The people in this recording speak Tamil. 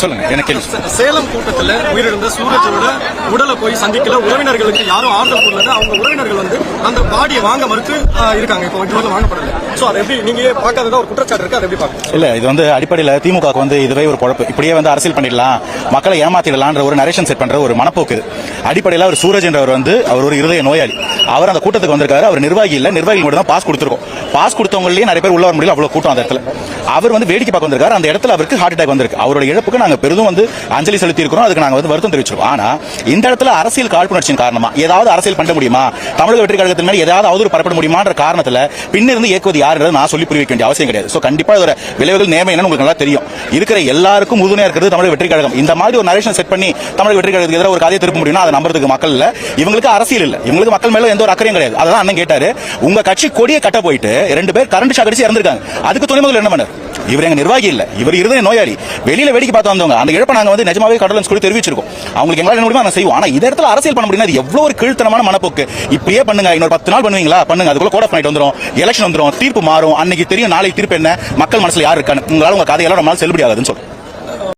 சொல்லுங்க. எனக்கு சேலம் கூட்டத்தில் உயிரிழந்த சூரஜோட உடலை போய் சந்திக்கல, உறவினர்களுக்கு யாரும் ஆறுதல் கூறல. அவங்க உறவினர்கள் வந்து அந்த பாடியை வாங்க மறுத்து இருக்காங்க. இப்போ இதுவரை வாங்கப்படல. சோ அதை எப்படி நீங்க பார்க்காததா ஒரு குற்றச்சாட்டு இருக்கு, அதை எப்படி பார்க்க? இல்ல, இது வந்து அடிப்படையில் திமுக வந்து இதுவே ஒரு குழப்பம். இப்படியே வந்து அரசியல் பண்ணிடலாம், மக்களை ஏமாத்திடலான்ற ஒரு நரேஷன் செட் பண்ற ஒரு மனப்போக்கு. அடிப்படையில் அவர் சூரஜ் என்றவர் வந்து அவர் ஒரு இருதய நோயாளி. அவர் அந்த கூட்டத்துக்கு வந்திருக்காரு. அவர் நிர்வாகி இல்ல, நிர்வாகி மட்டும் தான் பாஸ் கொடுத்திருக்கோம். பாஸ் கொடுத்தவங்களே நிறைய பேர் உள்ள வர முடியல, அவ்வளவு கூட்டம் அந்த இடத்துல. அவர் வந்து வேடிக்கை பார்க்க வந்திருக்காரு. அந்த இடத்துல அவருக்கு ஹார்ட் அட்டாக் வந்திருக்கு. அவரோட இழப்புக்கு நாங்க பெரிதும் வந்து அஞ்சலி செலுத்தி இருக்கிறோம். அதுக்கு நாங்க வந்து வருத்தம் தெரிவிச்சிருக்கோம். ஆனா இந்த இடத்துல அரசியல் காழ்ப்புணர்ச்சியின் காரணமா ஏதாவது அரசியல் பண்ண முடியுமா, தமிழக வெற்றி கழகத்தின் மேல ஏதாவது அவதூறு பரப்ப முடியுமான்ற காரணத்துல பின்னிருந்து இயக்குவது யாருன்றது நான் சொல்லி புரிய வைக்க வேண்டிய அவசியம் கிடையாது. சோ கண்டிப்பா இதோட விளைவுகள் நேர்மை என்னன்னு உங்களுக்கு நல்லா தெரியும். இருக்கிற எல்லாருக்கும் உறுதுணையா இருக்கிறது தமிழக வெற்றி கழகம். இந்த மாதிரி ஒரு நரேஷன் செட் பண்ணி தமிழக வெற்றி கழகத்துக்கு எதிராக ஒரு கதையை திருப்ப முடியும்னா அதை நம்புறதுக்கு மக்கள் இல்ல. இவங்களுக்கு அரசியல் இல்ல, இவங்களுக்கு மக்கள் மேல எந்த ஒரு அக்கறையும் கிடையாது. அதான் அண்ணன் கேட்டாரு, உங்க கட்சி கொடியை கட்ட போயிட்டு 2 பேர் கரண்ட் ஷாக் அடிச்சு இறந்திருக்காங்க. அதுக்கு துணை முதல்வர் என்ன பண்ணார்? இவர் எங்க நிர்வாகி இல்ல, இவர் இருதய நோயாளி. வெளியில வேடிக்கை பார்த்து வந்தவங்க. அந்த இழப்பை நாங்க வந்து நிஜமாவே கடலன்ஸ் கூட தெரிவிச்சிருக்கோம். அவங்களுக்கு எங்களால என்ன முடியுமோ அதை செய்வோம். ஆனா இந்த இடத்துல அரசியல் பண்ண முடியும்னா அது எவ்வளவு ஒரு கீழ்த்தனமான மனப்போக்கு. இப்படியே பண்ணுங்க, இன்னொரு 10 நாள் பண்ணுவீங்களா பண்ணுங்க, அதுக்குள்ள கோட் ஆஃப் நைட் வந்துரும், எலெக்ஷன் வந்துரும், தீர்ப்பு மாறும். அன்னைக்கு தெரியும் நாளைக்கு தீர்ப்பு என்ன, மக்கள் மனசுல யார் இருக்கான்னு. உங்களால உங்க கதையெல்லாம் நம்மளால செல்லுபடி ஆகுதுன்னு சொல்றோம்.